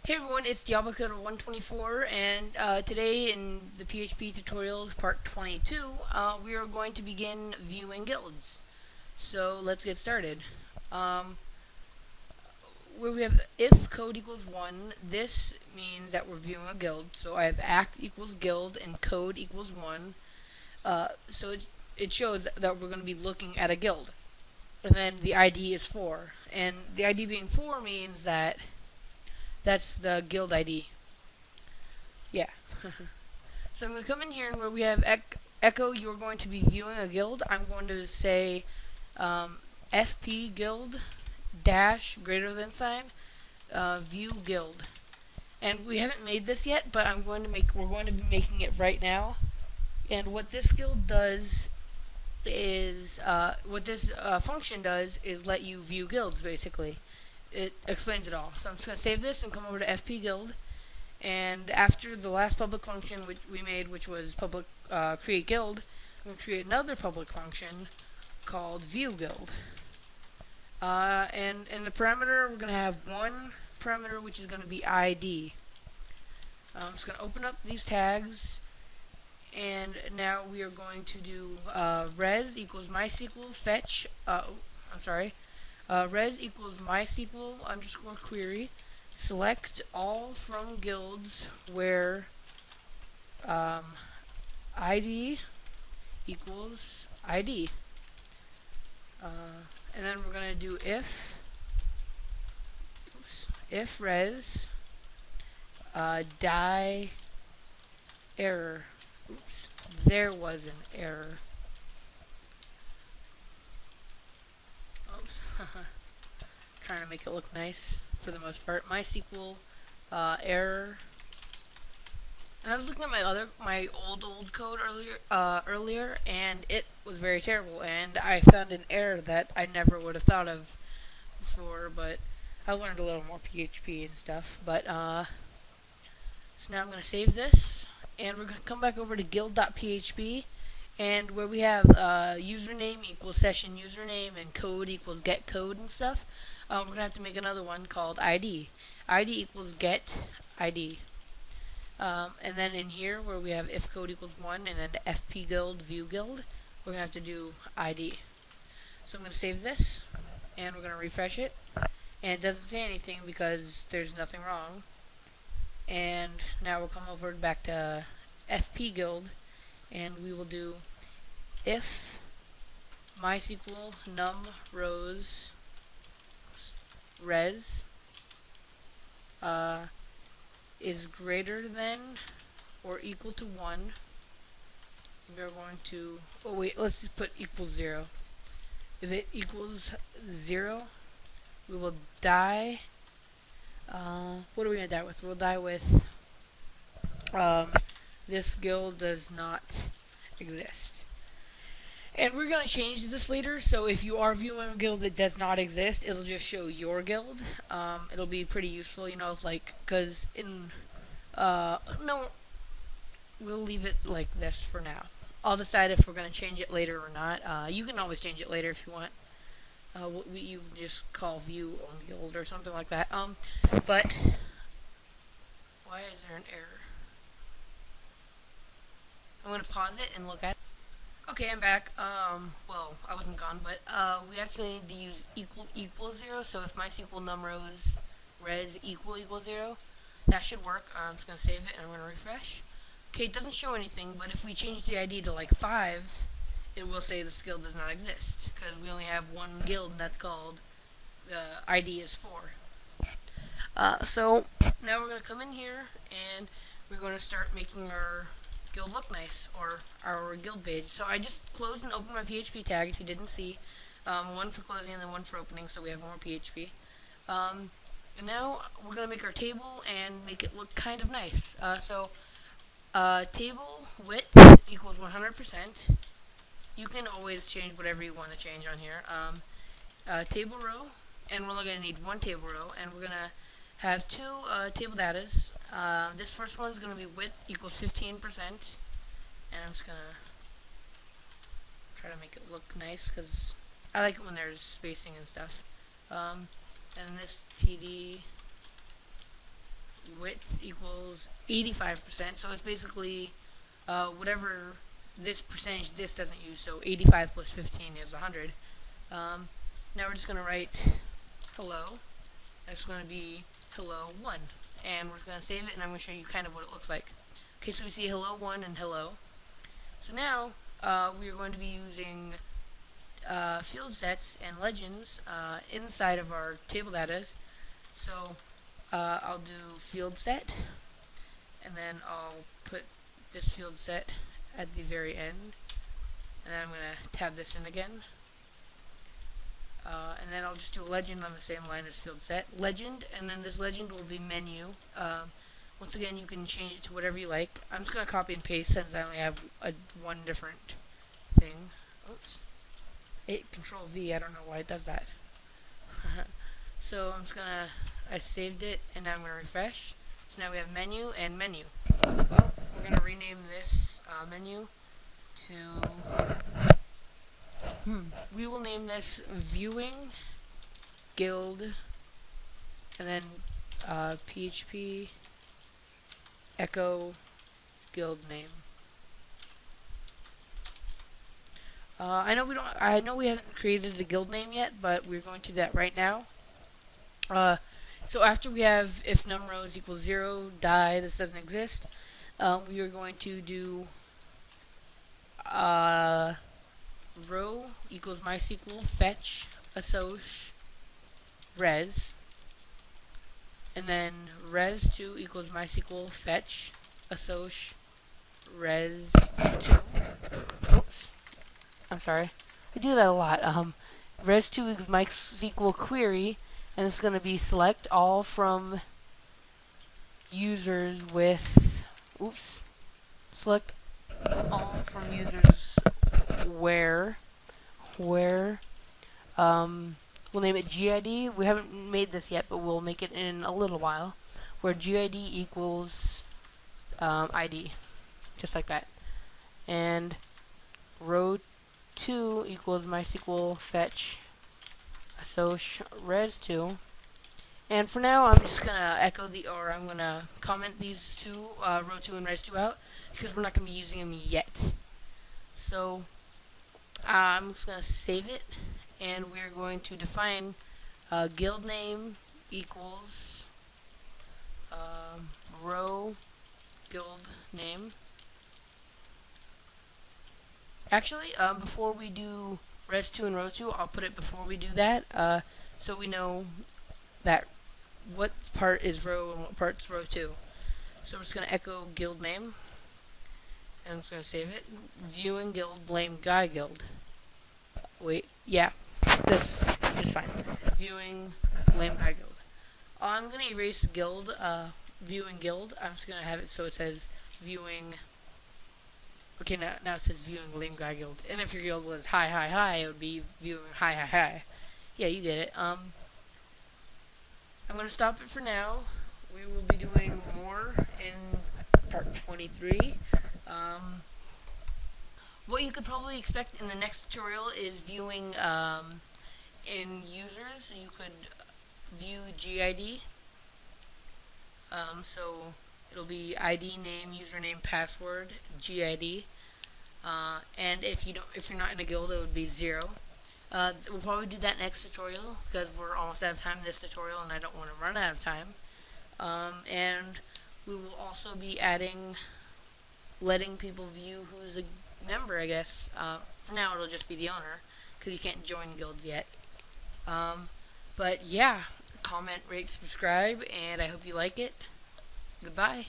Hey everyone, it's Diablo Code 124, and today in the PHP tutorials part 22, we are going to begin viewing guilds. So let's get started. Um, where we have if code equals 1, this means that we're viewing a guild. So I have act equals guild and code equals 1. So it shows that we're going to be looking at a guild. And then the ID is 4. And the ID being 4 means that that's the guild ID. Yeah. So I'm going to come in here and where we have echo, you're going to be viewing a guild. I'm going to say FP guild dash greater than sign view guild. And we haven't made this yet, but we're going to be making it right now. And what this guild does is, what this function does is let you view guilds, basically. It explains it all. So I'm just going to save this and come over to FP guild. And after the last public function which we made, which was public create guild, I'm going to create another public function called view guild. And in the parameter, we're going to have one parameter which is going to be ID. I'm just going to open up these tags, and now we are going to do res equals MySQL fetch. Res equals MySQL underscore query. Select all from guilds where ID equals ID. And then we're going to do if res die error. Oops, there was an error. Oops. Trying to make it look nice for the most part. MySQL error. And I was looking at my old code earlier, and it was very terrible. And I found an error that I never would have thought of before, but I learned a little more PHP and stuff. But so now I'm going to save this, and we're going to come back over to guild.php, and where we have username equals session username and code equals get code and stuff. We're going to have to make another one called ID. ID equals get ID. And then in here where we have if code equals 1 and then fp guild view guild, we're going to have to do ID. So I'm going to save this, and we're going to refresh it. And it doesn't say anything because there's nothing wrong. And now we'll come over back to fp guild, and we will do if MySQL num rows res is greater than or equal to 1, we're going to, oh wait, let's just put equals 0. If it equals 0, we will die, what are we going to die with? We'll die with, this guild does not exist. And we're going to change this later, so if you are viewing a guild that does not exist, it'll just show your guild. It'll be pretty useful, you know, like, because in, no, we'll leave it like this for now. I'll decide if we're going to change it later or not. You can always change it later if you want. You just call view on guild or something like that. But, why is there an error? I'm going to pause it and look at it. Okay, I'm back. Well, I wasn't gone, but we actually need to use equal 0. So if MySQL num rows res equal 0, that should work. I'm just gonna save it and I'm gonna refresh. Okay, it doesn't show anything, but if we change the ID to like 5, it will say this guild does not exist because we only have one guild that's called the ID is 4. So now we're gonna come in here and we're gonna start making our guild look nice, or our guild page. So I just closed and opened my PHP tag if you didn't see. One for closing and then one for opening, so we have more PHP. And now we're going to make our table and make it look kind of nice. Table width equals 100%. You can always change whatever you want to change on here. Table row, and we're only going to need one table row, and we're going to have two table datas. This first one is going to be width equals 15%, and I'm just going to try to make it look nice because I like it when there's spacing and stuff. And this TD width equals 85%. So it's basically whatever this percentage this doesn't use. So 85 plus 15 is 100. Now we're just going to write hello. That's going to be hello 1. And we're going to save it, and I'm going to show you kind of what it looks like. Okay, so we see hello 1 and hello. So now we are going to be using field sets and legends inside of our table data. So I'll do field set, and then I'll put this field set at the very end, and then I'm going to tab this in again. And then I'll just do a legend on the same line as field set. Legend, and then this legend will be menu. Once again, you can change it to whatever you like. I'm just going to copy and paste since I only have one different thing. Oops. Control V, I don't know why it does that. So I'm just going to, I saved it, and now I'm going to refresh. So now we have menu and menu. Well, we're going to rename this menu to... we will name this viewing guild, and then PHP echo guild name. I know we haven't created a guild name yet, but we're going to do that right now. So after we have if num rows equals 0, die, this doesn't exist, we are going to do row equals MySQL fetch assoc res, and then res2 equals MySQL fetch assoc res2. Oops, I'm sorry, I do that a lot. Res2 equals MySQL query, and it's going to be select all from users with, oops, select all from users where we'll name it GID. We haven't made this yet, but we'll make it in a little while, where GID equals ID, just like that. And row 2 equals MySQL fetch assoc res2. And for now, I'm just gonna I'm gonna comment these two, row 2 and res2 out, because we're not gonna be using them yet. So I'm just going to save it, and we're going to define guild name equals row guild name. Actually, before we do res2 and row 2, I'll put it before we do that, so we know that what part is row and what part's row 2. So we're just going to echo guild name. And I'm just going to save it. Viewing guild, blame guy guild. Wait, yeah, this is fine. Viewing, blame guy guild. I'm going to erase guild, viewing guild. I'm just going to have it so it says viewing. Okay, now it says viewing, lame guy guild. And if your guild was hi, hi, hi, it would be viewing hi, hi, hi. Yeah, you get it. I'm going to stop it for now. We will be doing more in part 23. What you could probably expect in the next tutorial is viewing in users. So you could view GID. So it'll be ID, name, username, password, GID. And if you're not in a guild, it would be 0. We'll probably do that next tutorial because we're almost out of time in this tutorial, and I don't want to run out of time. And we will also be letting people view who's a member, I guess. For now, it'll just be the owner, because you can't join guilds yet. But yeah, comment, rate, subscribe, and I hope you like it. Goodbye.